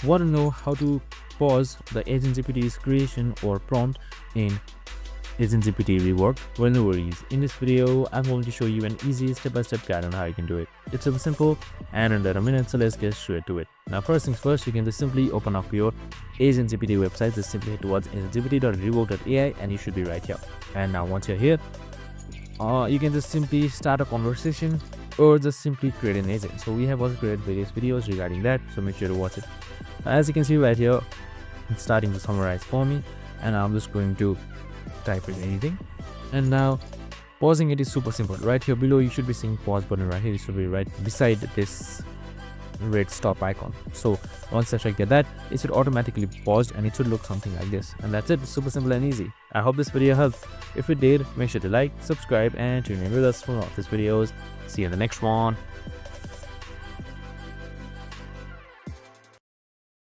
Want to know how to pause the AgentGPT's creation or prompt in AgentGPT rework? Well, no worries. In this video, I'm going to show you an easy step-by-step guide on how you can do it. It's super simple and under a minute, so let's get straight to it. Now, first things first, you can just simply open up your AgentGPT website. Just simply head towards agentgpt.rework.ai and you should be right here. And now once you're here, you can just simply start a conversation or just simply create an agent. So we have also created various videos regarding that, so make sure to watch it. As you can see right here, it's starting to summarize for me, and I'm just going to type in anything. And now pausing it is super simple. Right here below you should be seeing pause button right here. It should be right beside this red stop icon. So once I check that, it should automatically pause and it should look something like this. And that's it. Super simple and easy. I hope this video helped. If it did, make sure to like, subscribe and tune in with us for more of these videos. See you in the next one.